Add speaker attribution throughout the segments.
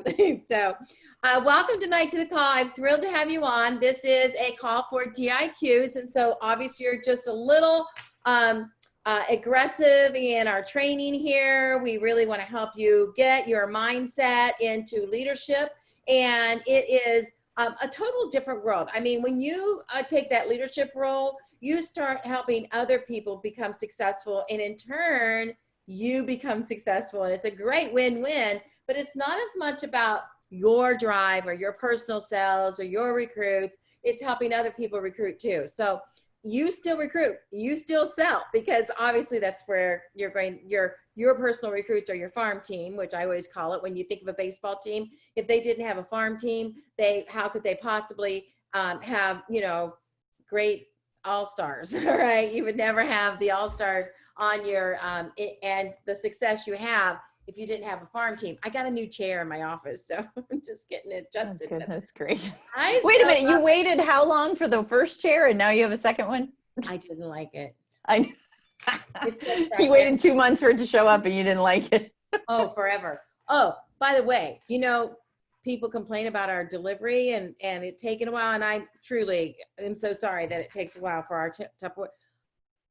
Speaker 1: So welcome tonight to the call. I'm thrilled to have you on. This is a call for DIQs. And so obviously you're just a little aggressive in our training here. We really want to help you get your mindset into leadership. And it is a total different world. I mean, when you take that leadership role, you start helping other people become successful. And in turn, you become successful. And it's a great win-win. But it's not as much about your drive or your personal sales or your recruits. It's helping other people recruit too. So you still recruit, you still sell, because obviously that's where you're going, your personal recruits are your farm team, which I always call it when you think of a baseball team. If they didn't have a farm team, how could they possibly have, great all-stars, all right? You would never have the all-stars on your, and the success you have if you didn't have a farm team. I got a new chair in my office, so I'm just getting it adjusted.
Speaker 2: Oh, goodness, great.
Speaker 1: I
Speaker 2: Wait a minute, you waited how long for the first chair and now you have a second one?
Speaker 1: I didn't like it.
Speaker 2: You waited 2 months for it to show up and you didn't like it.
Speaker 1: Oh, forever. Oh, by the way, people complain about our delivery and it taking a while, and I truly am so sorry that it takes a while for our top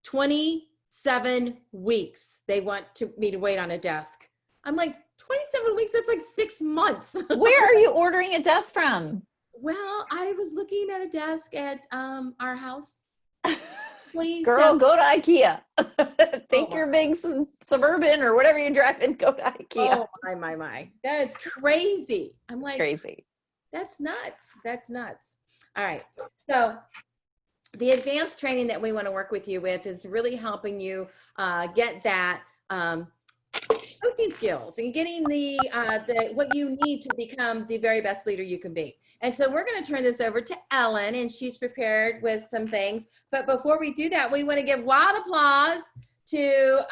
Speaker 1: 27 weeks they want me to wait on a desk. I'm like, 27 weeks, that's like 6 months.
Speaker 2: Where are you ordering a desk from?
Speaker 1: Well, I was looking at a desk at our house.
Speaker 2: Girl, go to IKEA. Take your big Suburban or whatever you drive and go to IKEA.
Speaker 1: Oh, my. That is crazy. I'm like,
Speaker 2: crazy.
Speaker 1: That's nuts. That's nuts. All right. So the advanced training that we want to work with you with is really helping you get that coaching skills and getting the what you need to become the very best leader you can be. And so we're going to turn this over to Ellen, and she's prepared with some things. But before we do that, we want to give wild applause to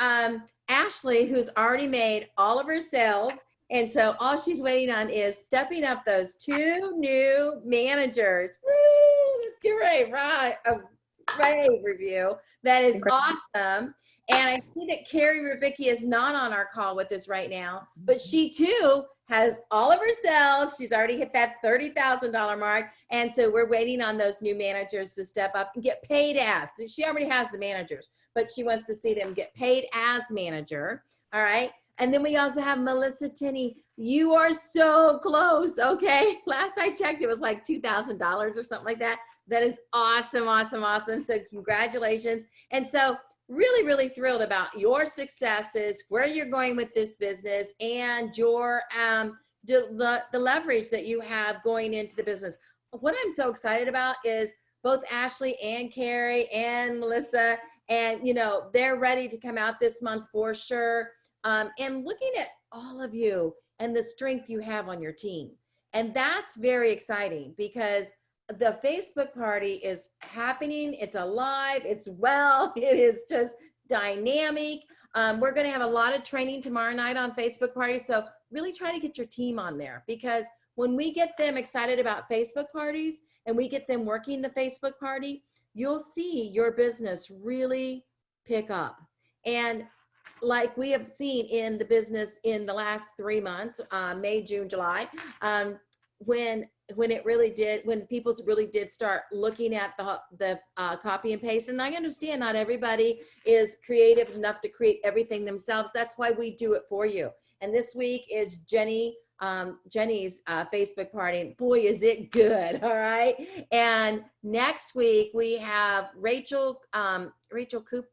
Speaker 1: Ashley, who's already made all of her sales. And so all she's waiting on is stepping up those 2 new managers. Woo! Let's get ready. Right review. That is awesome. And I see that Carrie Rubicki is not on our call with us right now, but she too has all of her sales. She's already hit that $30,000 mark. And so we're waiting on those new managers to step up and get paid as. She already has the managers, but she wants to see them get paid as manager. All right. And then we also have Melissa Tinney. You are so close. Okay. Last I checked, it was like $2,000 or something like that. That is awesome, awesome, awesome. So congratulations. And so really, really thrilled about your successes, where you're going with this business, and your the leverage that you have going into the business. What I'm so excited about is both Ashley and Carrie and Melissa, and they're ready to come out this month for sure. And looking at all of you and the strength you have on your team. And that's very exciting, because the Facebook party is happening. It's alive. It's well. It is just dynamic. We're going to have a lot of training tomorrow night on Facebook parties. So really try to get your team on there, because when we get them excited about Facebook parties and we get them working the Facebook party, you'll see your business really pick up. And like we have seen in the business in the last 3 months, May, June, July, when people really did start looking at the copy and paste. And I understand not everybody is creative enough to create everything themselves. That's why we do it for you. And this week is Jenny's Facebook party. Boy, is it good. All right. And next week we have Rachel Cooper.
Speaker 2: Rachel Cooper.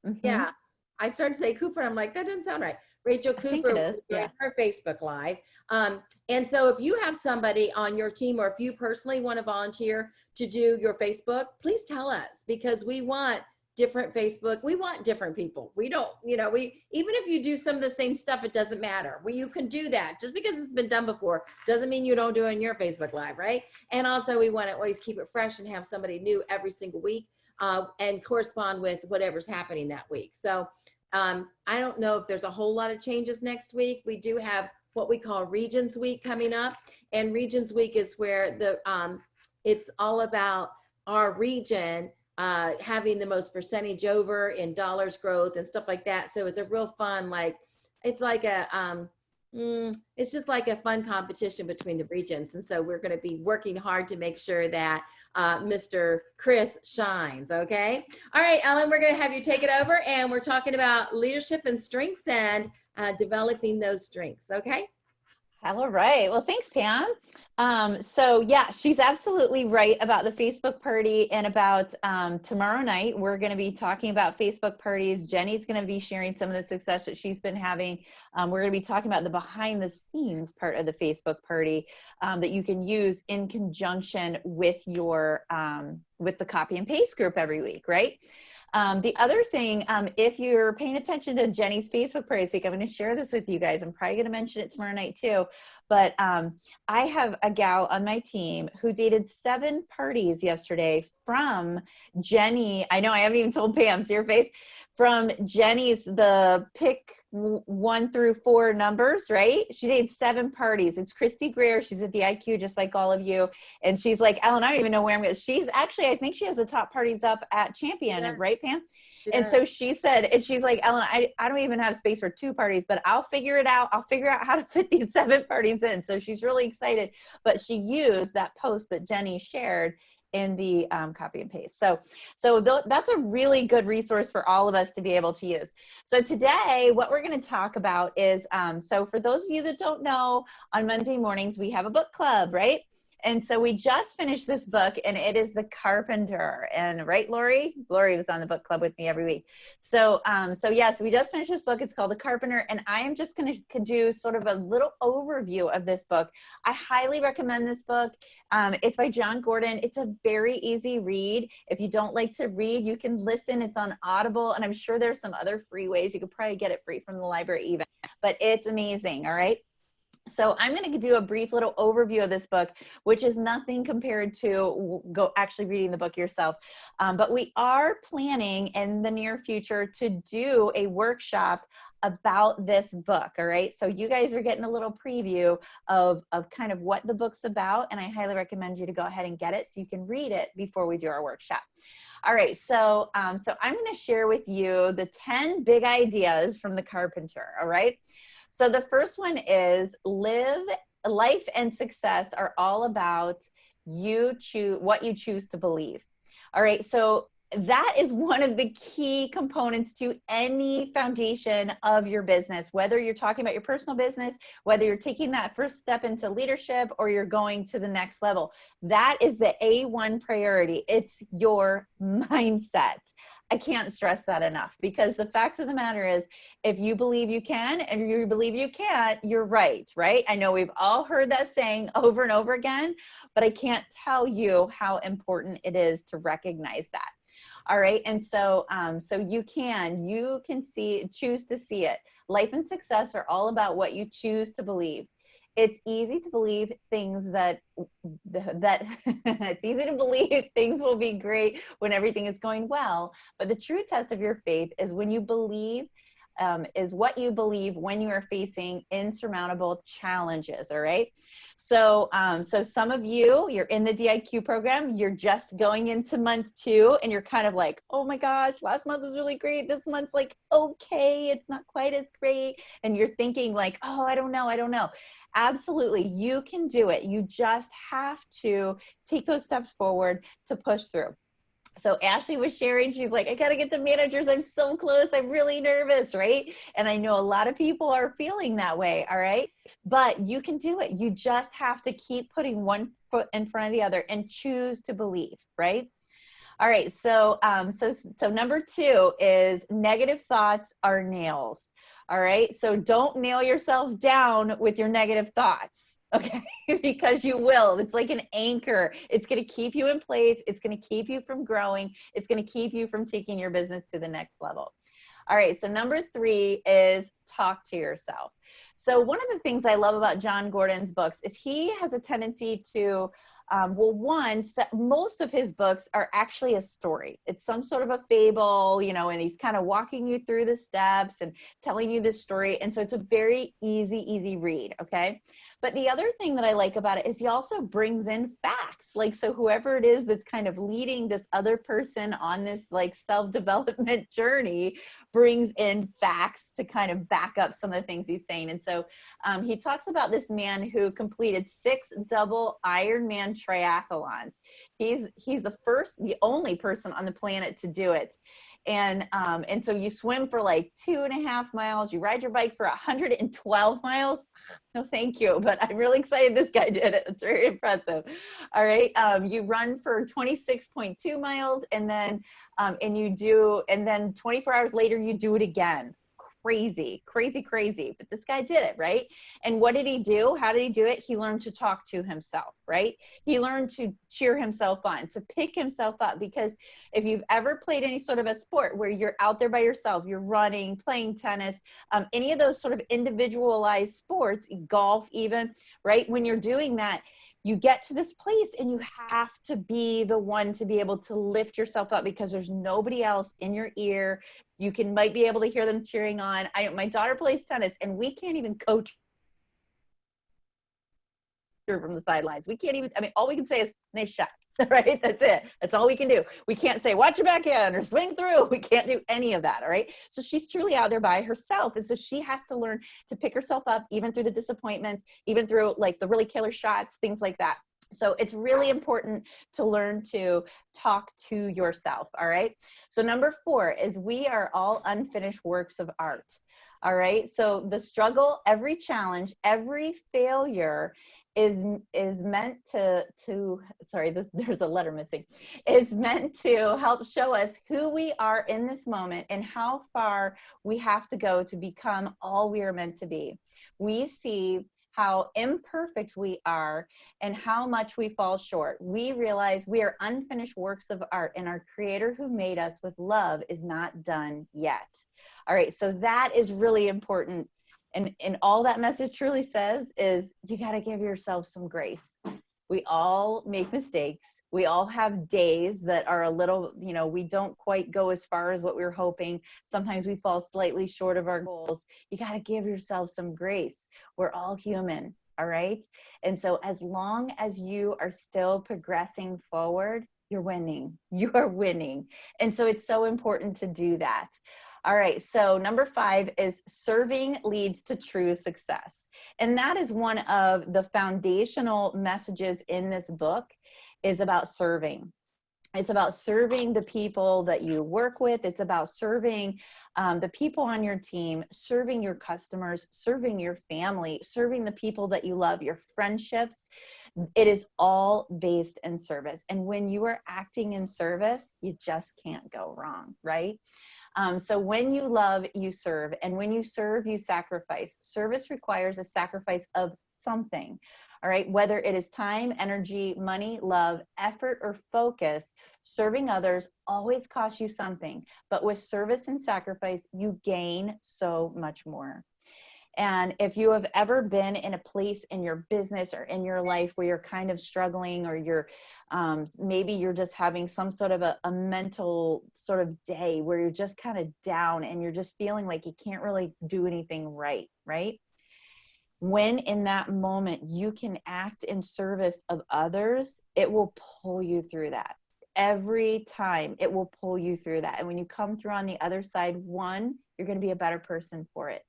Speaker 2: Mm-hmm.
Speaker 1: Yeah. I started to say Cooper. I'm like, that doesn't sound right. Rachel Cooper will do her Facebook Live. And so if you have somebody on your team, or if you personally want to volunteer to do your Facebook, please tell us, because we want different Facebook. We want different people. We don't, even if you do some of the same stuff, it doesn't matter. You can do that. Just because it's been done before doesn't mean you don't do it in your Facebook Live, right? And also we want to always keep it fresh and have somebody new every single week and correspond with whatever's happening that week. So I don't know if there's a whole lot of changes next week. We do have what we call Regions Week coming up, and Regions Week is where it's all about our region having the most percentage over in dollars growth and stuff like that. So it's a real fun, it's like a It's just like a fun competition between the regions. And so we're going to be working hard to make sure that Mr. Chris shines. Okay. All right, Ellen, we're going to have you take it over. And we're talking about leadership and strengths and developing those strengths. Okay.
Speaker 2: All right. Well, thanks, Pam. So yeah, she's absolutely right about the Facebook party and about tomorrow night. We're going to be talking about Facebook parties. Jenny's going to be sharing some of the success that she's been having. We're going to be talking about the behind the scenes part of the Facebook party that you can use in conjunction with your with the copy and paste group every week, right? The other thing, if you're paying attention to Jenny's Facebook party, I'm going to share this with you guys. I'm probably going to mention it tomorrow night too. But I have a gal on my team who dated 7 parties yesterday from Jenny. I know I haven't even told Pam, see her face, from Jenny's, the pick 1 through 4 numbers, right? She did 7 parties. It's Christy Greer. She's a DIQ, just like all of you. And she's like, Ellen, I don't even know where I'm going. She's actually, I think she has the top parties up at Champion,
Speaker 1: Yeah.
Speaker 2: right, Pam?
Speaker 1: She
Speaker 2: and
Speaker 1: does.
Speaker 2: so she said, and she's like, Ellen, I don't even have space for 2 parties, but I'll figure it out. I'll figure out how to fit these 7 parties in. So she's really excited. But she used that post that Jenny shared in the copy and paste. So that's a really good resource for all of us to be able to use. So today, what we're going to talk about is, so for those of you that don't know, on Monday mornings, we have a book club, right? And so we just finished this book, and it is The Carpenter. And right, Lori? Lori was on the book club with me every week. So yes, we just finished this book. It's called The Carpenter, and I am just going to do sort of a little overview of this book. I highly recommend this book. It's by Jon Gordon. It's a very easy read. If you don't like to read, you can listen. It's on Audible, and I'm sure there's some other free ways. You could probably get it free from the library even, but it's amazing, all right? So I'm going to do a brief little overview of this book, which is nothing compared to go actually reading the book yourself. But we are planning in the near future to do a workshop about this book. All right. So you guys are getting a little preview of kind of what the book's about. And I highly recommend you to go ahead and get it so you can read it before we do our workshop. All right. So I'm going to share with you the 10 big ideas from The Carpenter. All right. So the first one is life and success are all about what you choose to believe. All right. So that is one of the key components to any foundation of your business, whether you're talking about your personal business, whether you're taking that first step into leadership or you're going to the next level. That is the A1 priority. It's your mindset. I can't stress that enough, because the fact of the matter is, if you believe you can and you believe you can't, you're right, right? I know we've all heard that saying over and over again, but I can't tell you how important it is to recognize that. All right. And so you can choose to see it. Life and success are all about what you choose to believe. It's easy to believe things that it's easy to believe things will be great when everything is going well. But the true test of your faith is when you believe, is what you believe when you are facing insurmountable challenges. All right. So some of you're in the DIQ program, you're just going into month 2 and you're kind of like, oh my gosh, last month was really great. This month's like, okay, it's not quite as great. And you're thinking like, oh, I don't know. Absolutely. You can do it. You just have to take those steps forward to push through. So Ashley was sharing, she's like, I got to get the managers. I'm so close. I'm really nervous, right? And I know a lot of people are feeling that way, all right? But you can do it. You just have to keep putting one foot in front of the other and choose to believe, right? All right, so number 2 is negative thoughts are nails. All right, so don't nail yourself down with your negative thoughts, okay? Because you will. It's like an anchor. It's going to keep you in place. It's going to keep you from growing. It's going to keep you from taking your business to the next level. All right, so number 3 is talk to yourself. So one of the things I love about Jon Gordon's books is he has a tendency to Well, one, most of his books are actually a story. It's some sort of a fable, you know, and he's kind of walking you through the steps and telling you this story. And so it's a very easy read. Okay. But the other thing that I like about it is he also brings in facts. Like, so whoever it is that's kind of leading this other person on this like self-development journey brings in facts to kind of back up some of the things he's saying. And so he talks about this man who completed 6 double Ironman triathlons. He's the only person on the planet to do it. And so you swim for like 2.5 miles, you ride your bike for 112 miles. No, thank you. But I'm really excited this guy did it. It's very impressive. All right. You run for 26.2 miles and then 24 hours later, you do it again. Crazy. But this guy did it, right? And what did he do? How did he do it? He learned to talk to himself, right? He learned to cheer himself on, to pick himself up. Because if you've ever played any sort of a sport where you're out there by yourself, you're running, playing tennis, any of those sort of individualized sports, golf even, right? When you're doing that, you get to this place and you have to be the one to be able to lift yourself up because there's nobody else in your ear. You might be able to hear them cheering on. My daughter plays tennis and we can't even coach her from the sidelines. We can't even, all we can say is nice shot, right? That's it. That's all we can do. We can't say, watch your backhand or swing through. We can't do any of that. All right. So she's truly out there by herself. And so she has to learn to pick herself up, even through the disappointments, even through like the really killer shots, things like that. So it's really important to learn to talk to yourself. All right. So number 4 is we are all unfinished works of art. All right. So the struggle, every challenge, every failure is meant to sorry, there's a letter missing, is meant to help show us who we are in this moment and how far we have to go to become all we are meant to be. We see how imperfect we are and how much we fall short. We realize we are unfinished works of art and our creator who made us with love is not done yet. All right, so that is really important. And all that message truly says is you got to give yourself some grace. We all make mistakes. We all have days that are a little, we don't quite go as far as what we were hoping. Sometimes we fall slightly short of our goals. You got to give yourself some grace. We're all human. All right. And so as long as you are still progressing forward, you're winning. You are winning. And so it's so important to do that. All right, so number 5 is serving leads to true success. And that is one of the foundational messages in this book is about serving. It's about serving the people that you work with. It's about serving the people on your team, serving your customers, serving your family, serving the people that you love, your friendships. It is all based in service. And when you are acting in service, you just can't go wrong, right? So when you love, you serve. And when you serve, you sacrifice. Service requires a sacrifice of something. All right. Whether it is time, energy, money, love, effort, or focus, serving others always costs you something. But with service and sacrifice, you gain so much more. And if you have ever been in a place in your business or in your life where you're kind of struggling or you're maybe you're just having some sort of a mental sort of day where you're just kind of down and you're just feeling like you can't really do anything right? When in that moment you can act in service of others, it will pull you through that. Every time it will pull you through that. And when you come through on the other side, 1, you're going to be a better person for it.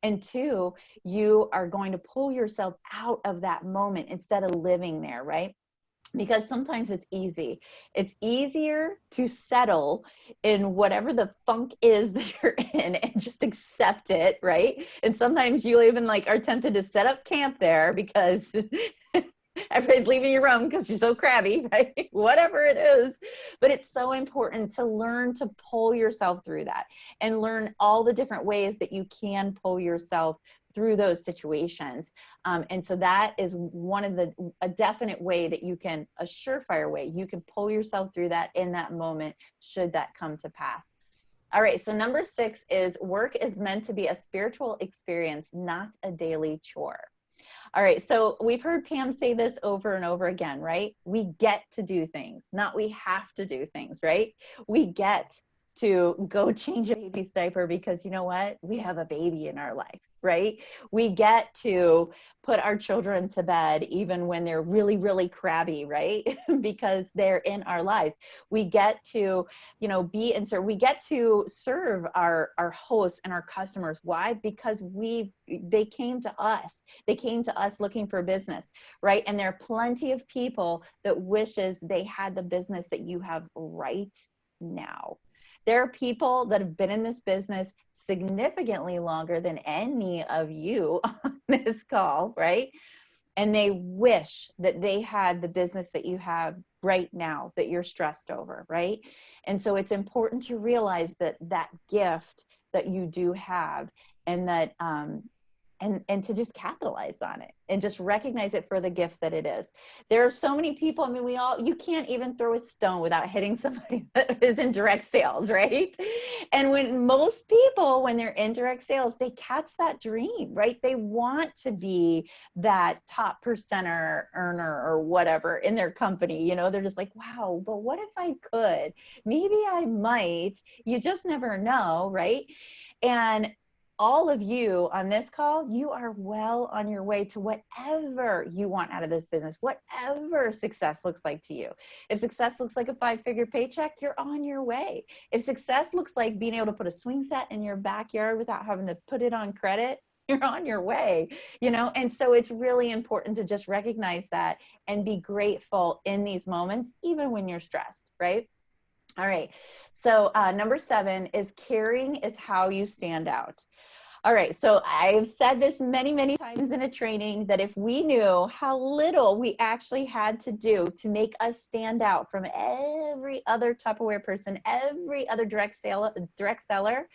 Speaker 2: And 2, you are going to pull yourself out of that moment instead of living there, right? Because sometimes it's easy. It's easier to settle in whatever the funk is that you're in and just accept it, right? And sometimes you even are tempted to set up camp there because everybody's leaving your room because you're so crabby, right? Whatever it is. But it's so important to learn to pull yourself through that and learn all the different ways that you can pull yourself through those situations. And so that is a definite way that you can, a surefire way, you can pull yourself through that in that moment, should that come to pass. All right, so number 6 is work is meant to be a spiritual experience, not a daily chore. All right. So we've heard Pam say this over and over again, right? We get to do things, not we have to do things, right? We get to go change a baby's diaper because you know what? We have a baby in our life, right? We get to put our children to bed even when they're really, really crabby, right? Because they're in our lives. We get to, be in service. We get to serve our hosts and our customers. Why? Because they came to us. They came to us looking for business, right? And there are plenty of people that wishes they had the business that you have right now. There are people that have been in this business significantly longer than any of you on this call, right? And they wish that they had the business that you have right now that you're stressed over, right? And so it's important to realize that gift that you do have, and that and to just capitalize on it and just recognize it for the gift that it is. There are so many people, I mean, you can't even throw a stone without hitting somebody that is in direct sales, right? And when most people, when they're in direct sales, they catch that dream, right? They want to be that top percenter earner or whatever in their company. They're just like, wow, but what if I could? Maybe I might. You just never know, right? And all of you on this call, you are well on your way to whatever you want out of this business, whatever success looks like to you. If success looks like a 5-figure paycheck, you're on your way. If success looks like being able to put a swing set in your backyard without having to put it on credit, you're on your way, And so it's really important to just recognize that and be grateful in these moments, even when you're stressed, right? All right. So number 7 is caring is how you stand out. All right. So I've said this many, many times in a training that if we knew how little we actually had to do to make us stand out from every other Tupperware person, every other direct seller,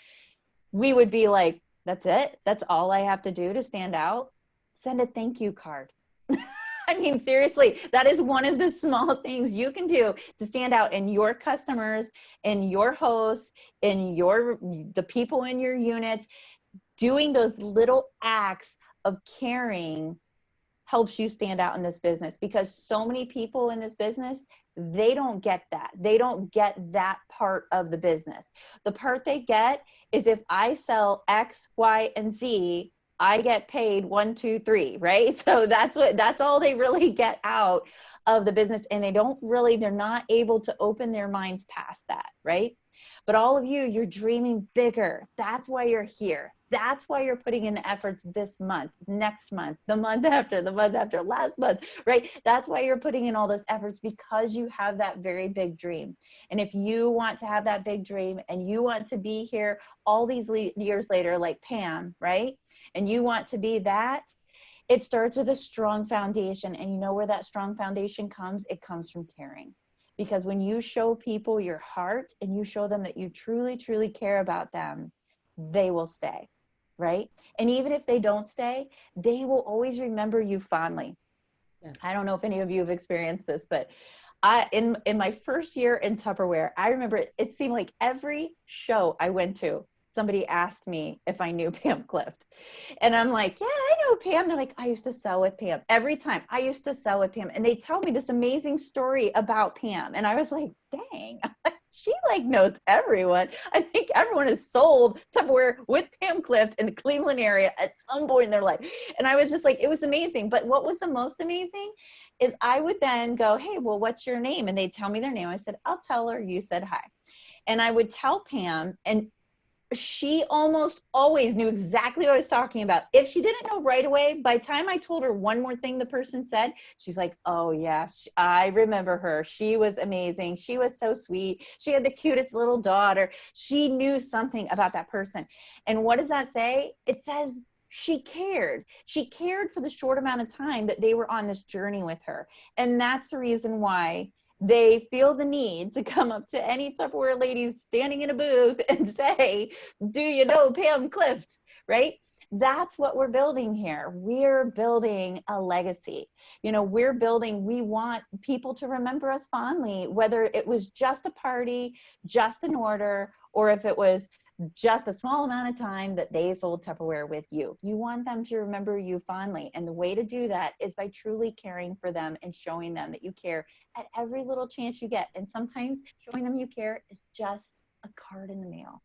Speaker 2: we would be like, that's it. That's all I have to do to stand out. Send a thank you card. I mean, seriously, that is one of the small things you can do to stand out in your customers, in your hosts, in the people in your units. Doing those little acts of caring helps you stand out in this business, because so many people in this business, they don't get that. They don't get that part of the business. The part they get is if I sell X, Y, and Z, I get paid 1, 2, 3, right? So that's all they really get out of the business. And they're not able to open their minds past that, right? But all of you're dreaming bigger. That's why you're here. That's why you're putting in the efforts this month, next month, the month after, last month, right? That's why you're putting in all those efforts, because you have that very big dream. And if you want to have that big dream and you want to be here all these years later, like Pam, right? And you want to be that, it starts with a strong foundation. And you know where that strong foundation comes? It comes from caring. Because when you show people your heart and you show them that you truly, truly care about them, they will stay, right? And even if they don't stay, they will always remember you fondly. Yeah. I don't know if any of you have experienced this, but in my first year in Tupperware, I remember it seemed like every show I went to, somebody asked me if I knew Pam Clift. And I'm like, yeah, I know Pam. They're like, I used to sell with Pam. Every time I used to sell with Pam. And they tell me this amazing story about Pam. And I was like, dang, she knows everyone. I think everyone has sold Tupperware with Pam Clift in the Cleveland area at some point in their life. And I was just like, it was amazing. But what was the most amazing is I would then go, hey, well, what's your name? And they'd tell me their name. I said, I'll tell her you said hi. And I would tell Pam, and she almost always knew exactly what I was talking about. If she didn't know right away, by the time I told her one more thing the person said, she's like, oh yeah, I remember her. She was amazing. She was so sweet. She had the cutest little daughter. She knew something about that person. And what does that say? It says she cared. She cared for the short amount of time that they were on this journey with her. And that's the reason why they feel the need to come up to any Tupperware ladies standing in a booth and say, do you know Pam Clift, right? That's what we're building here. We're building a legacy. We want people to remember us fondly, whether it was just a party, just an order, or if it was just a small amount of time that they sold Tupperware with you. You want them to remember you fondly. And the way to do that is by truly caring for them and showing them that you care at every little chance you get. And sometimes showing them you care is just a card in the mail,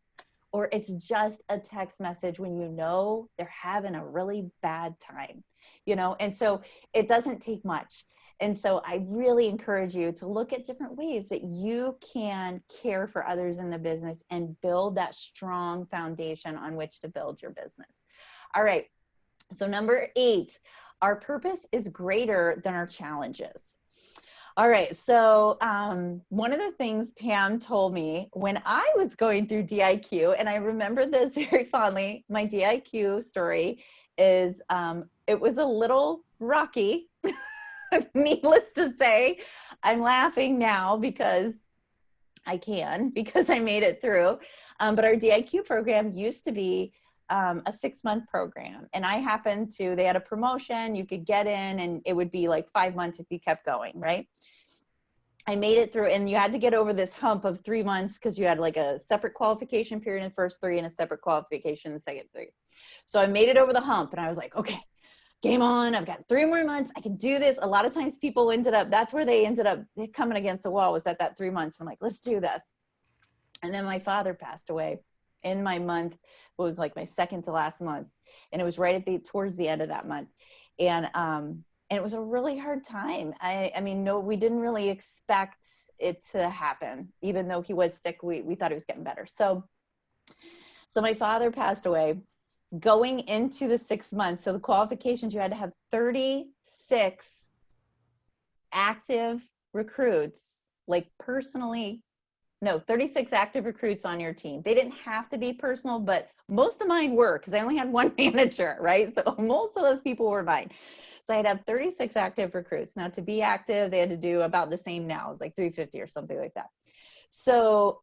Speaker 2: or it's just a text message when you know they're having a really bad time, you know? And so it doesn't take much. And so I really encourage you to look at different ways that you can care for others in the business and build that strong foundation on which to build your business. All right. So number 8, our purpose is greater than our challenges. All right. So one of the things Pam told me when I was going through DIQ, and I remember this very fondly, my DIQ story is it was a little rocky. Needless to say, I'm laughing now because I made it through. But our DIQ program used to be a 6-month program. And they had a promotion, you could get in and it would be like 5 months if you kept going, right? I made it through, and you had to get over this hump of 3 months because you had like a separate qualification period in the first 3 and a separate qualification in the second 3. So I made it over the hump and I was like, okay, game on, I've got 3 more months, I can do this. A lot of times people that's where they ended up coming against the wall, was at that 3 months. I'm like, let's do this. And then my father passed away in my month. It was like my second to last month. And it was right towards the end of that month. And it was a really hard time. I mean, no, we didn't really expect it to happen. Even though he was sick, we thought he was getting better. So my father passed away. Going into the 6 months, so the qualifications, you had to have 36 active recruits, 36 active recruits on your team. They didn't have to be personal, but most of mine were, because I only had one manager, right? So most of those people were mine. So I'd have 36 active recruits. Now to be active, they had to do about the same now. It's like 350 or something like that. So,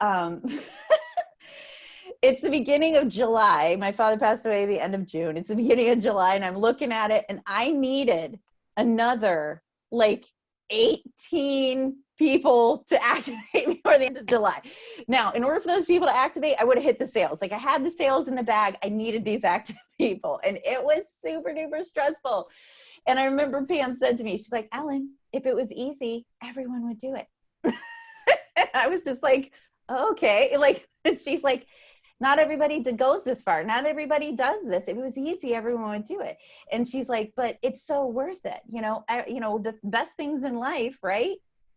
Speaker 2: it's the beginning of July. My father passed away at the end of June. It's the beginning of July, and I'm looking at it, and I needed another 18 people to activate before the end of July. Now, in order for those people to activate, I would have hit the sales. I had the sales in the bag. I needed these active people, and it was super duper stressful. And I remember Pam said to me, she's like, Ellen, if it was easy, everyone would do it. And I was just like, okay. She's like, not everybody goes this far. Not everybody does this. If it was easy, everyone would do it. And she's like, but it's so worth it. The best things in life, right?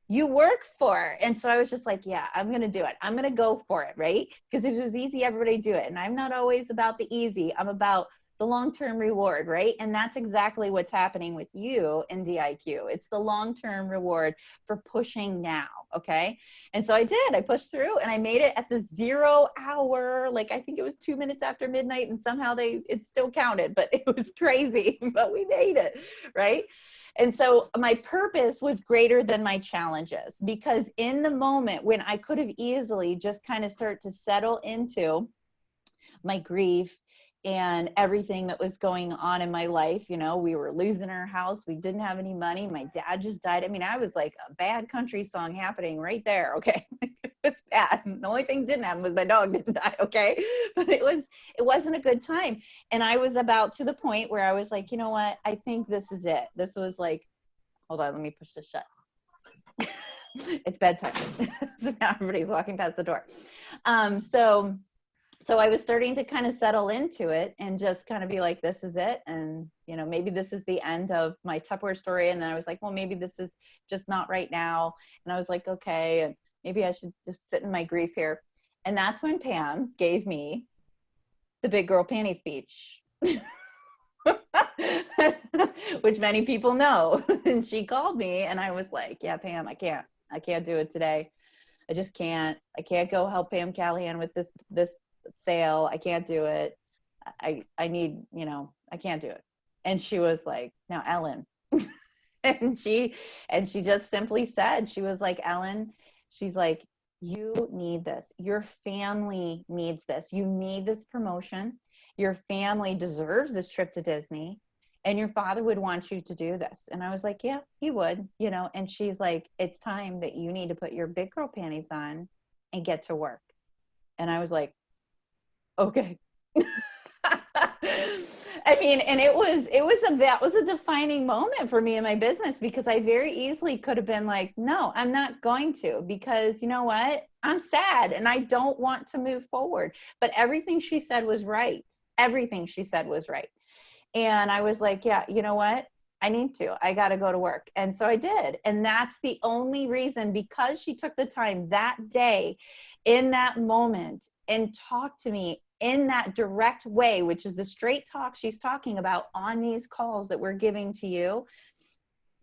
Speaker 2: You work for. And so I was just like, yeah, I'm going to do it. I'm going to go for it. Right. Because if it was easy, everybody do it. And I'm not always about the easy. I'm about the long-term reward, right? And that's exactly what's happening with you in DIQ. It's the long-term reward for pushing now, okay? And so I did. I pushed through and I made it at the 0 hour, I think it was 2 minutes after midnight, and somehow it still counted, but it was crazy, but we made it, right? And so my purpose was greater than my challenges, because in the moment when I could have easily just kind of start to settle into my grief and everything that was going on in my life, we were losing our house. We didn't have any money. My dad just died. I mean, I was like a bad country song happening right there. Okay. It was bad. The only thing that didn't happen was my dog didn't die. Okay. But it wasn't a good time. And I was about to the point where I was like, you know what? I think this is it. This was like, hold on, let me push this shut. It's bedtime. So now everybody's walking past the door. So I was starting to kind of settle into it and just kind of be like, this is it. And, maybe this is the end of my Tupperware story. And then I was like, well, maybe this is just not right now. And I was like, okay, and maybe I should just sit in my grief here. And that's when Pam gave me the big girl panty speech, which many people know. And she called me and I was like, yeah, Pam, I can't do it today. I just can't. I can't go help Pam Callahan with this sale. I can't do it. I need, I can't do it. And she was like, now Ellen. and she just simply said, she was like, Ellen, she's like, you need this. Your family needs this. You need this promotion. Your family deserves this trip to Disney. And your father would want you to do this. And I was like, yeah, he would, and she's like, it's time that you need to put your big girl panties on and get to work. And I was like, okay. I mean, and that was a defining moment for me in my business, because I very easily could have been like, no, I'm not going to, because you know what? I'm sad and I don't want to move forward. But everything she said was right. Everything she said was right. And I was like, yeah, you know what? I got to go to work. And so I did. And that's the only reason, because she took the time that day in that moment and talked to me in that direct way, which is the straight talk she's talking about on these calls that we're giving to you.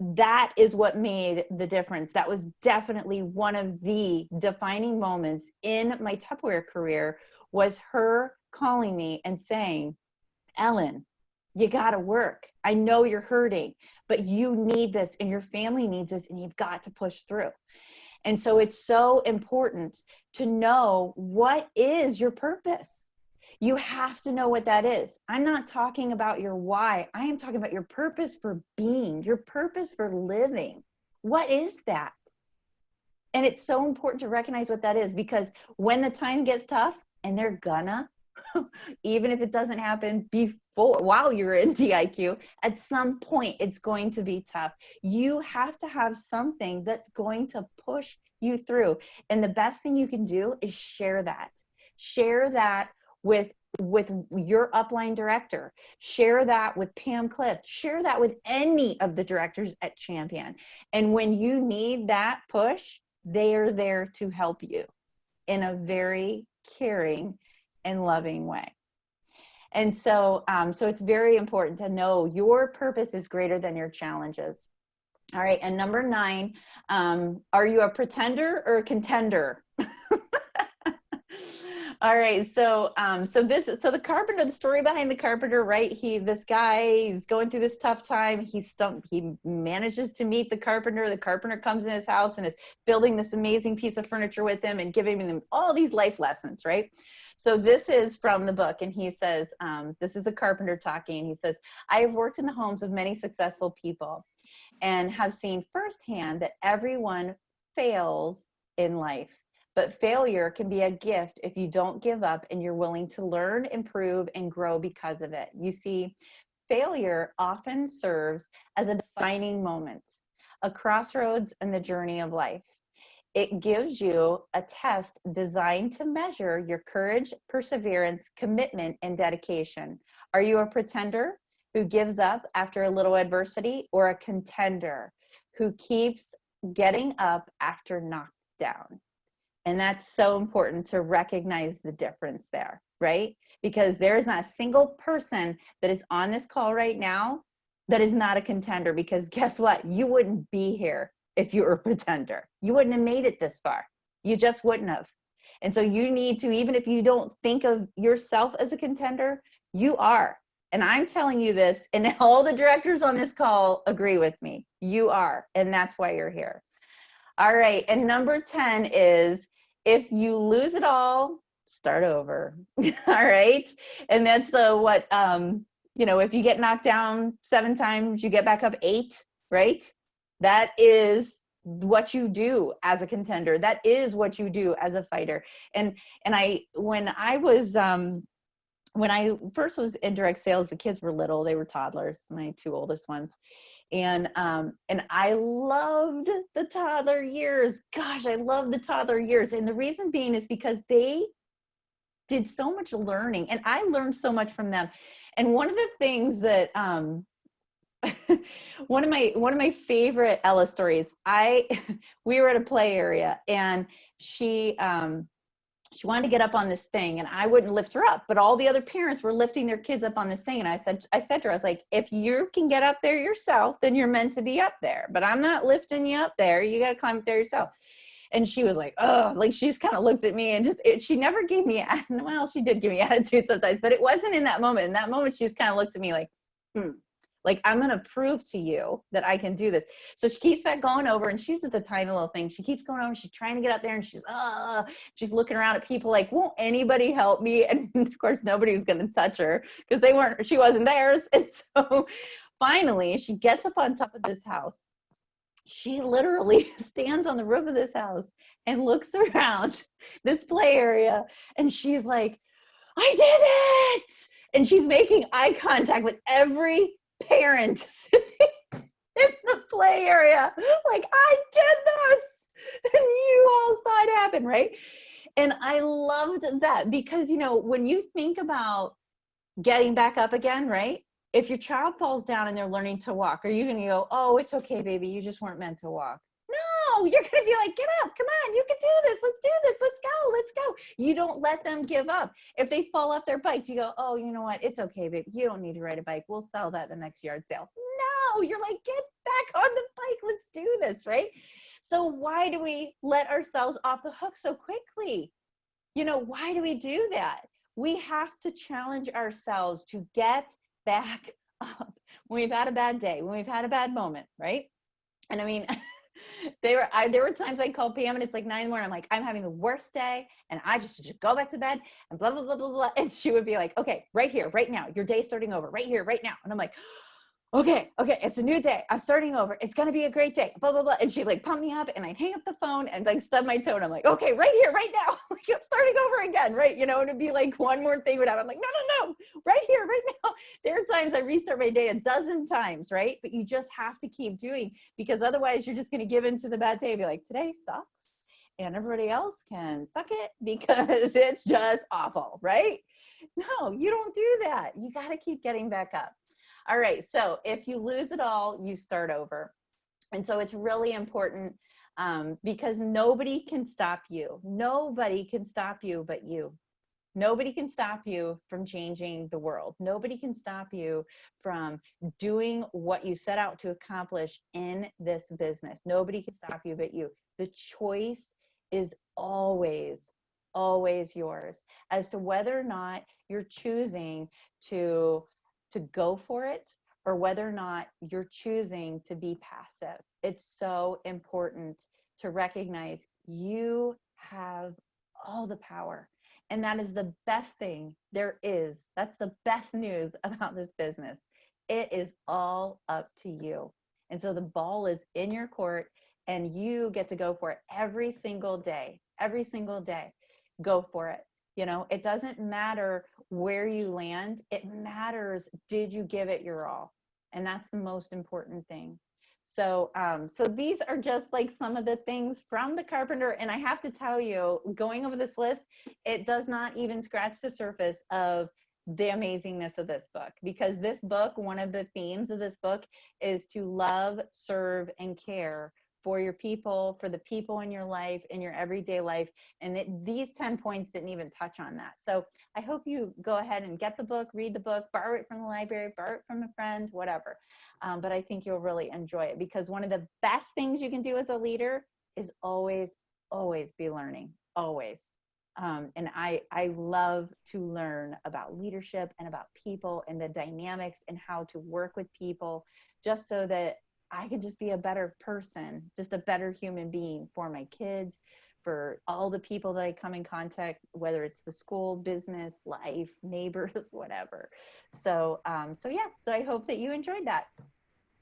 Speaker 2: That is what made the difference. That was definitely one of the defining moments in my Tupperware career, was her calling me and saying, Ellen, you got to work. I know you're hurting, but you need this and your family needs this, and you've got to push through. And so it's so important to know what is your purpose. You have to know what that is. I'm not talking about your why. I am talking about your purpose for being, your purpose for living. What is that? And it's so important to recognize what that is, because when the time gets tough, and they're gonna, even if it doesn't happen while you're in DIQ, at some point it's going to be tough. You have to have something that's going to push you through. And the best thing you can do is share that. Share that with your upline director. Share that with Pam Clift. Share that with any of the directors at Champion. And when you need that push, they are there to help you in a very caring and loving way. And so, so it's very important to know your purpose is greater than your challenges. All right. And number 9, are you a pretender or a contender? All right. So, so the Carpenter, the story behind the Carpenter, right? This guy, he's going through this tough time. He manages to meet the Carpenter. The Carpenter comes in his house and is building this amazing piece of furniture with him and giving him all these life lessons, right? So this is from the book. And he says, this is the Carpenter talking. He says, I have worked in the homes of many successful people and have seen firsthand that everyone fails in life. But failure can be a gift if you don't give up and you're willing to learn, improve, and grow because of it. You see, failure often serves as a defining moment, a crossroads in the journey of life. It gives you a test designed to measure your courage, perseverance, commitment, and dedication. Are you a pretender who gives up after a little adversity, or a contender who keeps getting up after knocked down? And that's so important to recognize the difference there, right? Because there is not a single person that is on this call right now that is not a contender, because guess what? You wouldn't be here if you were a pretender. You wouldn't have made it this far. You just wouldn't have. And so you need to, even if you don't think of yourself as a contender, you are. And I'm telling you this, and all the directors on this call agree with me. You are, and that's why you're here. All right, and number 10 is, if you lose it all, start over. All right, and that's if you get knocked down 7 times, you get back up 8, right? That is what you do as a contender. That is what you do as a fighter. And when I first was in direct sales, the kids were little. They were toddlers, my 2 oldest ones. And I loved the toddler years. Gosh, I love the toddler years. And the reason being is because they did so much learning, and I learned so much from them. And one of the things that, one of my favorite Ella stories, we were at a play area, and she wanted to get up on this thing, and I wouldn't lift her up, but all the other parents were lifting their kids up on this thing. And I said to her, I was like, if you can get up there yourself, then you're meant to be up there, but I'm not lifting you up there. You got to climb up there yourself. And she was like, oh, like she just kind of looked at me, and she never gave me, well, she did give me attitude sometimes, but it wasn't in that moment. In that moment, she just kind of looked at me like, like, I'm going to prove to you that I can do this. So she keeps going over, and she's just a tiny little thing. She keeps going over, she's trying to get up there, and she's looking around at people like, won't anybody help me? And of course, nobody was going to touch her because she wasn't theirs. And so finally, she gets up on top of this house. She literally stands on the roof of this house and looks around this play area, and she's like, I did it. And she's making eye contact with every parent sitting in the play area. Like, I did this. And you all saw it happen, right? And I loved that because, when you think about getting back up again, right? If your child falls down and they're learning to walk, are you going to go, oh, it's okay, baby, you just weren't meant to walk? No, you're going to be like, get up, come on, you can do this, let's do this, let's go. You don't let them give up. If they fall off their bike, you go, oh, you know what, it's okay, baby, you don't need to ride a bike, we'll sell that the next yard sale. No, you're like, get back on the bike, let's do this, right? So why do we let ourselves off the hook so quickly? Why do we do that? We have to challenge ourselves to get back up when we've had a bad day, when we've had a bad moment, right? And I mean, there were times I called Pam and it's like 9 in the morning. I'm like, I'm having the worst day and I just should go back to bed and blah, blah, blah, blah, blah. And she would be like, okay, right here, right now, your day's starting over, right here, right now. And I'm like, okay, it's a new day. I'm starting over. It's going to be a great day, blah, blah, blah. And she'd like pump me up and I'd hang up the phone and like stub my toe. And I'm like, okay, right here, right now. Like, I'm starting over again, right? And it'd be like one more thing would happen. I'm like, no, right here, right now. There are times I restart my day 12 times, right? But you just have to keep doing because otherwise you're just going to give into the bad day and be like, today sucks and everybody else can suck it because it's just awful, right? No, you don't do that. You got to keep getting back up. All right, so if you lose it all, you start over. And so it's really important because nobody can stop you. Nobody can stop you but you. Nobody can stop you from changing the world. Nobody can stop you from doing what you set out to accomplish in this business. Nobody can stop you but you. The choice is always, always yours as to whether or not you're choosing to go for it or whether or not you're choosing to be passive. It's so important to recognize you have all the power. And that is the best thing there is. That's the best news about this business. It is all up to you. And so the ball is in your court and you get to go for it every single day. Every single day. Go for it. It doesn't matter where you land. It matters, did you give it your all? And that's the most important thing. So these are just like some of the things from the Carpenter. And I have to tell you, going over this list, it does not even scratch the surface of the amazingness of this book, because this book, one of the themes of this book is to love, serve, and care for your people, for the people in your life, in your everyday life. And these 10 points didn't even touch on that. So I hope you go ahead and get the book, read the book, borrow it from the library, borrow it from a friend, whatever. But I think you'll really enjoy it because one of the best things you can do as a leader is always, always be learning, always. And I love to learn about leadership and about people and the dynamics and how to work with people just so that I could just be a better person, just a better human being for my kids, for all the people that I come in contact, whether it's the school, business, life, neighbors, whatever. So I hope that you enjoyed that.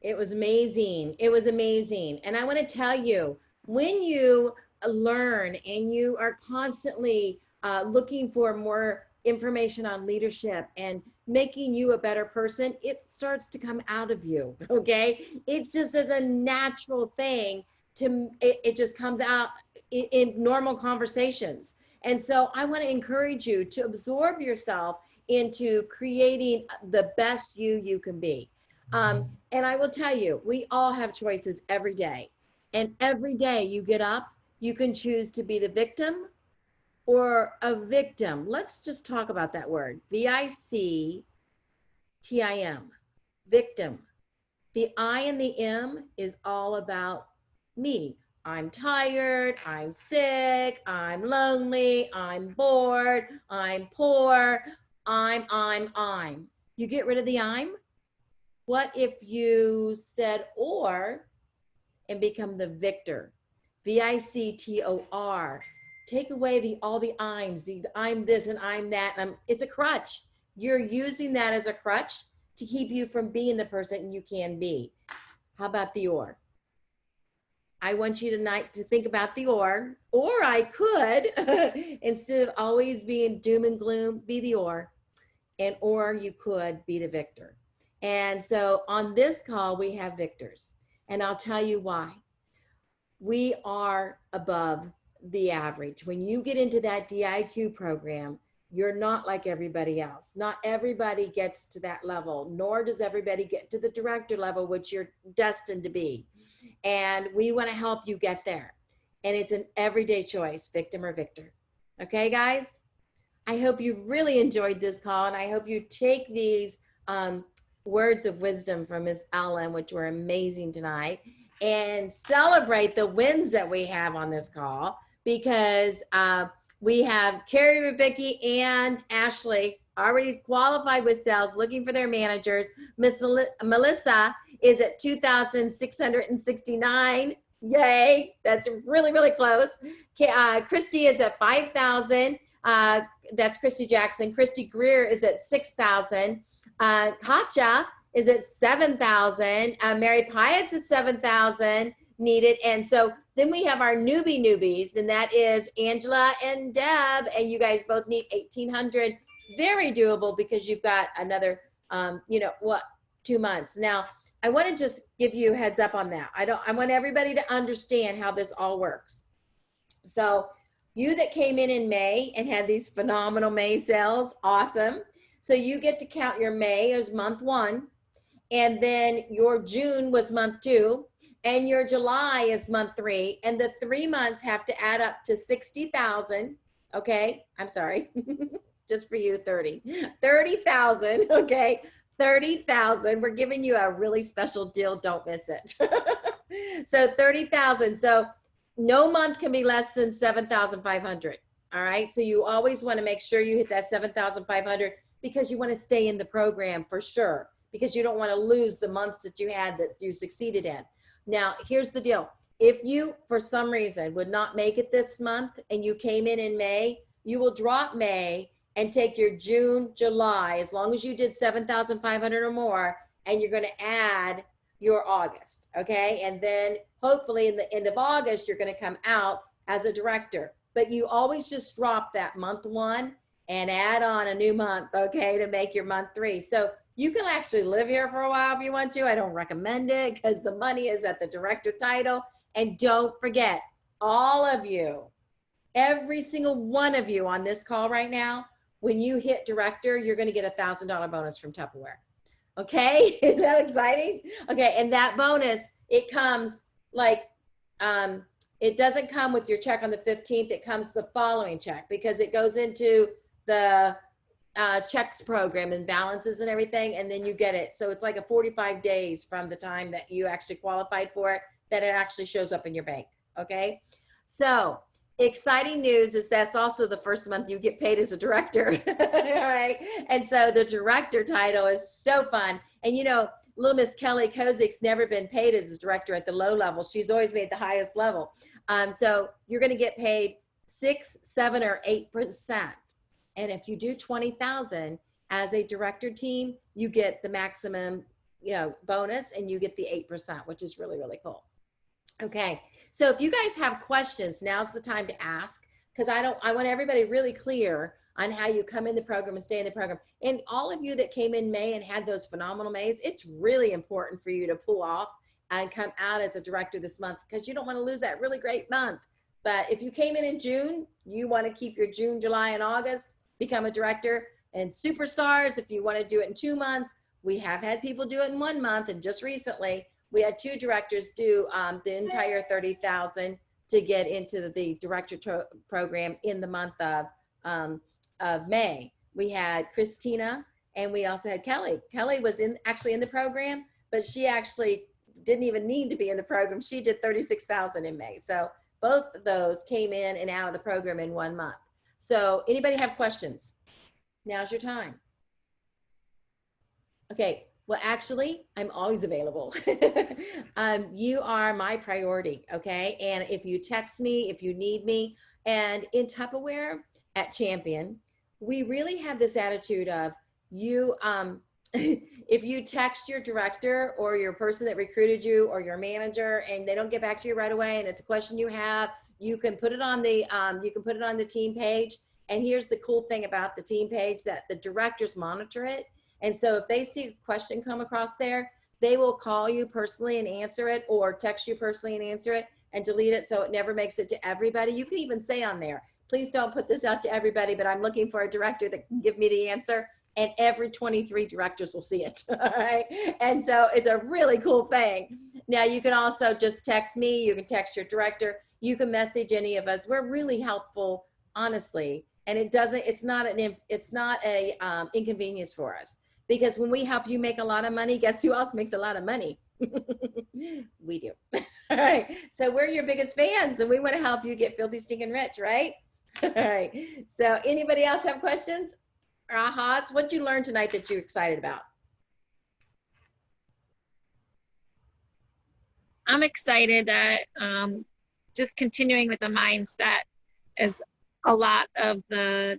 Speaker 1: It was amazing. It was amazing. And I want to tell you, when you learn and you are constantly looking for more information on leadership and making you a better person, it starts to come out of you, okay? It just is a natural thing it just comes out in normal conversations. And so I want to encourage you to absorb yourself into creating the best you can be. And I will tell you, we all have choices every day. And every day you get up, you can choose to be the victim or a victim. Let's just talk about that word, VICTIM, victim. The I and the M is all about me. I'm tired, I'm sick, I'm lonely, I'm bored, I'm poor, I'm. You get rid of the I'm? What if you said or and become the victor? VICTOR. Take away all the I'ms, the I'm this and I'm that. And it's a crutch. You're using that as a crutch to keep you from being the person you can be. How about the or? I want you tonight to think about the or I could, instead of always being doom and gloom, be the or you could be the victor. And so on this call, we have victors, and I'll tell you why. We are above the average. When you get into that DIQ program, you're not like everybody else. Not everybody gets to that level, nor does everybody get to the director level, which you're destined to be. And we want to help you get there. And it's an everyday choice, victim or victor. Okay, guys? I hope you really enjoyed this call, and I hope you take these words of wisdom from Miss Ellen, which were amazing tonight, and celebrate the wins that we have on this call, because we have Carrie, Rebecca, and Ashley already qualified with sales, looking for their managers. Miss Melissa is at 2,669. Yay, that's really, really close. Christy is at 5,000. That's Christy Jackson. Christy Greer is at 6,000. Katja is at 7,000. Mary Pyatt's at 7,000 needed. And so then we have our newbies, and that is Angela and Deb, and you guys both need 1,800. Very doable, because you've got another, 2 months. Now, I want to just give you a heads up on that. I want everybody to understand how this all works. So you that came in May and had these phenomenal May sales, awesome. So you get to count your May as month 1, and then your June was month 2, and your July is month 3, and the 3 months have to add up to 60,000. Okay, I'm sorry, just for you, 30,000. Okay, 30,000. We're giving you a really special deal. Don't miss it. So 30,000. So no month can be less than 7,500. All right. So you always want to make sure you hit that 7,500, because you want to stay in the program for sure, because you don't want to lose the months that you had that you succeeded in. Now, here's the deal. If you, for some reason, would not make it this month and you came in May, you will drop May and take your June, July, as long as you did 7,500 or more, and you're going to add your August. Okay. And then hopefully in the end of August, you're going to come out as a director. But you always just drop that month 1 and add on a new month, okay, to make your month 3. So you can actually live here for a while if you want to. I don't recommend it, because the money is at the director title. And don't forget, all of you, every single one of you on this call right now, when you hit director, you're going to get a $1,000 bonus from Tupperware. Okay, isn't that exciting? Okay, and that bonus, it comes like, it doesn't come with your check on the 15th. It comes the following check, because it goes into the checks program and balances and everything, and then you get it. So it's like a 45 days from the time that you actually qualified for it that it actually shows up in your bank. Okay, so exciting news is that's also the first month you get paid as a director. All right, and so the director title is so fun. And little Miss Kelly Kozik's never been paid as a director at the low level. She's always made the highest level. So you're going to get paid 6, 7, or 8%. And if you do 20,000 as a director team, you get the maximum, bonus, and you get the 8%, which is really, really cool. Okay. So if you guys have questions, now's the time to ask, because I want everybody really clear on how you come in the program and stay in the program. And all of you that came in May and had those phenomenal Mays, it's really important for you to pull off and come out as a director this month, because you don't want to lose that really great month. But if you came in June, you want to keep your June, July, and August, become a director. And superstars, if you want to do it in 2 months, we have had people do it in 1 month. And just recently, we had 2 directors do the entire 30,000 to get into the director program in the month of May. We had Christina, and we also had Kelly. Kelly was actually in the program, but she actually didn't even need to be in the program. She did 36,000 in May. So both of those came in and out of the program in 1 month. So anybody have questions? Now's your time. Okay. Well, actually, I'm always available. You are my priority, okay? And if you text me, if you need me, and in Tupperware at Champion, we really have this attitude of you if you text your director or your person that recruited you or your manager and they don't get back to you right away and it's a question you have, you can put it on the team page. And here's the cool thing about the team page, that the directors monitor it. And so if they see a question come across there, they will call you personally and answer it, or text you personally and answer it and delete it so it never makes it to everybody. You can even say on there, please don't put this out to everybody, but I'm looking for a director that can give me the answer. And every 23 directors will see it. All right. And so it's a really cool thing. Now you can also just text me. You can text your director. You can message any of us. We're really helpful, honestly. And it's not a inconvenience for us, because when we help you make a lot of money, guess who else makes a lot of money? We do. All right. So we're your biggest fans and we want to help you get filthy, stinking rich, right? All right. So anybody else have questions? Ahas, what'd you learn tonight that you're excited about?
Speaker 3: I'm excited that just continuing with the mindset is a lot to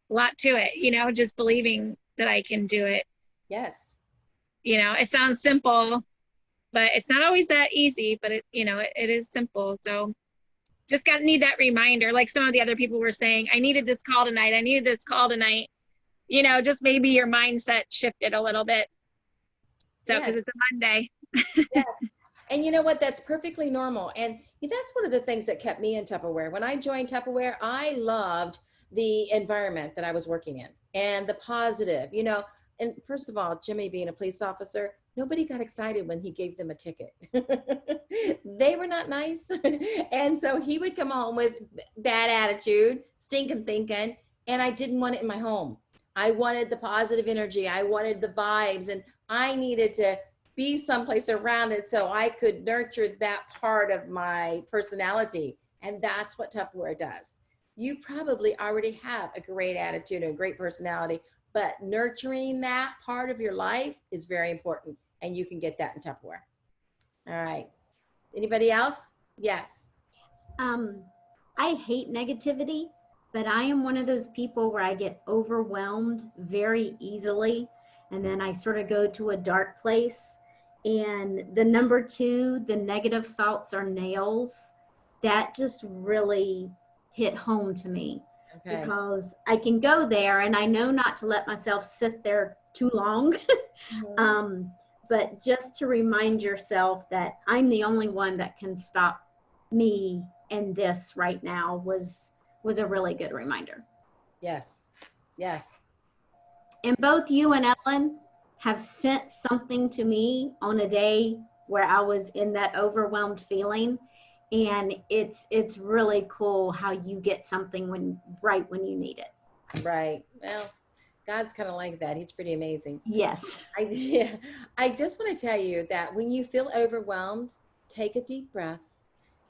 Speaker 3: it, you know, just believing that I can do it.
Speaker 1: Yes.
Speaker 3: You know, it sounds simple, but it's not always that easy, but it is simple. So just need that reminder. Like some of the other people were saying, I needed this call tonight. You know, just maybe your mindset shifted a little bit. So, because it's a Monday.
Speaker 1: Yeah. And you know what? That's perfectly normal. And that's one of the things that kept me in Tupperware. When I joined Tupperware, I loved the environment that I was working in and the positive, you know. And first of all, Jimmy being a police officer, nobody got excited when he gave them a ticket. They were not nice. And so he would come home with bad attitude, stinking thinking, and I didn't want it in my home. I wanted the positive energy. I wanted the vibes, and I needed to be someplace around it so I could nurture that part of my personality. And that's what Tupperware does. You probably already have a great attitude and a great personality, but nurturing that part of your life is very important. And you can get that in Tupperware. All right. Anybody else? Yes.
Speaker 4: I hate negativity, but I am one of those people where I get overwhelmed very easily. And then I sort of go to a dark place. And the number 2, the negative thoughts are nails. That just really hit home to me. Okay. Because I can go there and I know not to let myself sit there too long. Mm-hmm. But just to remind yourself that I'm the only one that can stop me in this right now was a really good reminder.
Speaker 1: Yes. Yes.
Speaker 4: And both you and Ellen have sent something to me on a day where I was in that overwhelmed feeling. And it's really cool how you get something right when you need it.
Speaker 1: Right. Well, God's kind of like that. He's pretty amazing.
Speaker 4: Yes.
Speaker 1: I just want to tell you that when you feel overwhelmed, take a deep breath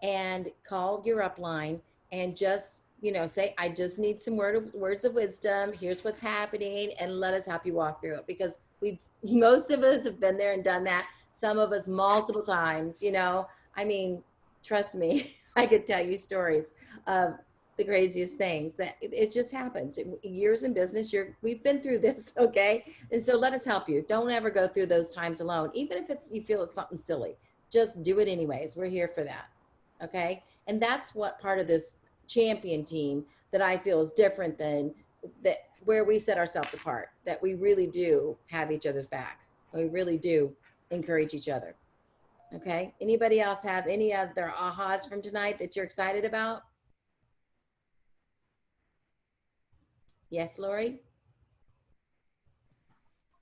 Speaker 1: and call your upline and just, say, I just need some words of wisdom. Here's what's happening, and let us help you walk through it, because most of us have been there and done that. Some of us multiple times, I mean, trust me, I could tell you stories of the craziest things that it just happens. Years in business, we've been through this, okay? And so let us help you. Don't ever go through those times alone. Even if you feel it's something silly, just do it anyways. We're here for that, okay? And that's what part of this champion team that I feel is different than that, where we set ourselves apart, that we really do have each other's back. We really do encourage each other. Okay. Anybody else have any other ahas from tonight that you're excited about? Yes, Lori?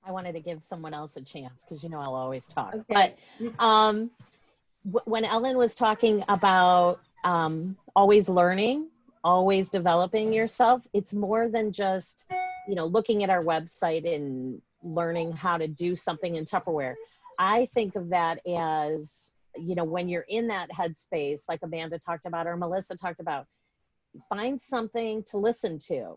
Speaker 5: I wanted to give someone else a chance because I'll always talk.
Speaker 1: Okay.
Speaker 5: But when Ellen was talking about always learning, always developing yourself, it's more than just, looking at our website and learning how to do something in Tupperware. I think of that as, when you're in that headspace, like Amanda talked about or Melissa talked about, find something to listen to.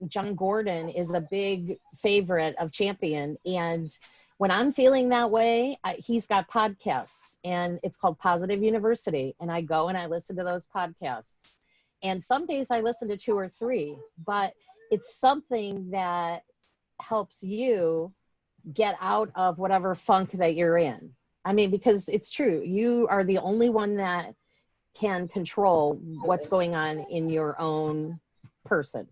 Speaker 5: Jon Gordon is a big favorite of Champion. And when I'm feeling that way, he's got podcasts, and it's called Positive University. And I go and I listen to those podcasts. And some days I listen to 2 or 3, but it's something that helps you get out of whatever funk that you're in. I mean, because it's true, you are the only one that can control what's going on in your own person.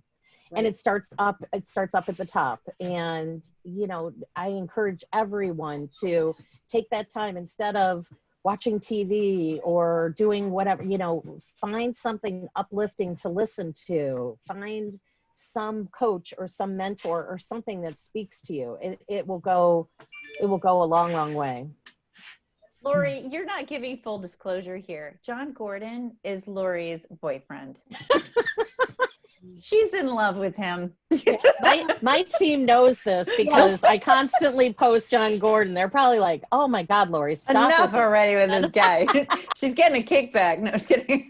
Speaker 5: And it starts up at the top. And, you know, I encourage everyone to take that time instead of watching TV or doing whatever, you know, find something uplifting to listen to, find some coach or some mentor or something that speaks to you. It will go a long, long way.
Speaker 2: Lori, you're not giving full disclosure here. Jon Gordon is Lori's boyfriend. She's in love with him.
Speaker 5: My team knows this because I constantly post Jon Gordon. They're probably like, "Oh my God, Lori, stop
Speaker 2: Enough
Speaker 5: with
Speaker 2: already with this guy." She's getting a kickback. No, just kidding.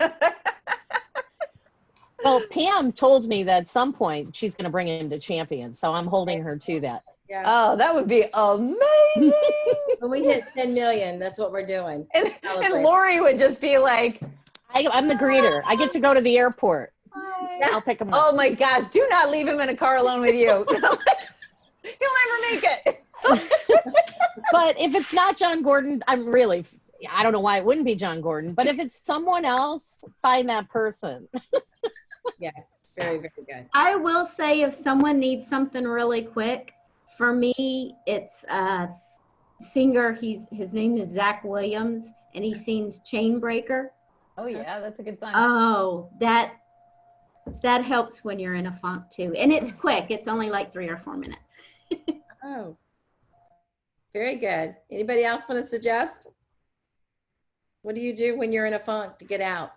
Speaker 5: Well, Pam told me that at some point she's going to bring him to champion, so I'm holding her to that.
Speaker 1: Yeah.
Speaker 2: Oh, that would be amazing.
Speaker 1: When we hit 10 million, that's what we're doing.
Speaker 2: And Lori would just be like,
Speaker 5: I'm the greeter. I get to go to the airport. I'll pick him up.
Speaker 2: oh my gosh, do not leave him in a car alone with you. He'll never make it.
Speaker 5: But if it's not Jon Gordon, I don't know why it wouldn't be Jon Gordon, but if it's someone else, find that person.
Speaker 1: Yes, very, very good.
Speaker 4: I will say if someone needs something really quick, for me, it's a singer. His name is Zach Williams, and he sings Chainbreaker.
Speaker 2: Oh yeah, that's a good sign.
Speaker 4: Oh, that helps when you're in a funk too. And it's quick. It's only like 3 or 4 minutes.
Speaker 1: Oh, very good. Anybody else want to suggest? What do you do when you're in a funk to get out?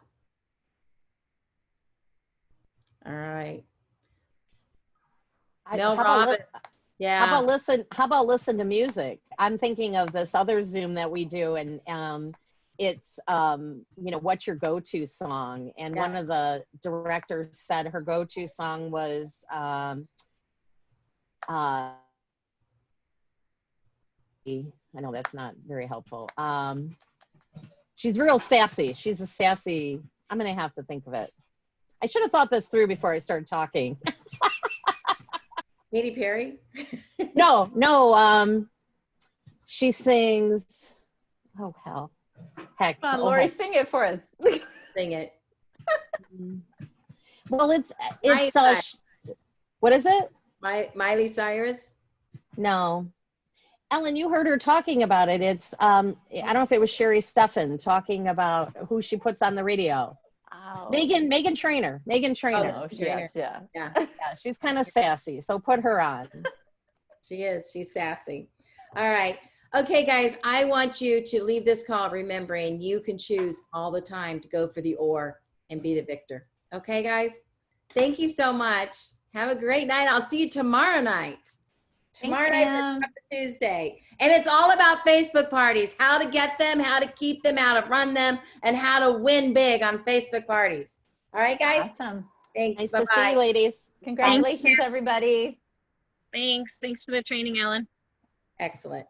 Speaker 1: All right. Mel Robbins. Yeah.
Speaker 5: How about listen to music? I'm thinking of this other Zoom that we do, and it's you know, what's your go-to song? And one of the directors said her go-to song was I know that's not very helpful. She's real sassy. She's a sassy. I'm gonna have to think of it. I should have thought this through before I started talking.
Speaker 1: Katy Perry?
Speaker 5: No. She sings. Oh hell, heck.
Speaker 2: Come on, Lori,
Speaker 5: heck.
Speaker 2: sing it for us.
Speaker 1: Sing it.
Speaker 5: Well, it's
Speaker 1: Miley.
Speaker 5: what is it?
Speaker 1: Miley Cyrus?
Speaker 5: No. Ellen, you heard her talking about it. It's I don't know if it was Sherry Steffen talking about who she puts on the radio.
Speaker 2: Oh.
Speaker 5: Megan Trainor.
Speaker 2: Oh, yes, yeah.
Speaker 1: Yeah,
Speaker 5: Yeah, she's kind of sassy, so put her on.
Speaker 1: she is. She's sassy. All right. Okay, guys, I want you to leave this call remembering you can choose all the time to go for the or and be the victor. Okay, guys? Thank you so much. Have a great night. I'll see you tomorrow night. Tomorrow night for Tuesday. And it's all about Facebook parties, how to get them, how to keep them, how to run them, and how to win big on Facebook parties. All right, guys?
Speaker 2: Awesome.
Speaker 1: Thanks.
Speaker 5: Nice
Speaker 1: Bye-bye.
Speaker 5: to see you, ladies.
Speaker 2: Congratulations, everybody.
Speaker 3: Thanks for the training, Ellen.
Speaker 1: Excellent.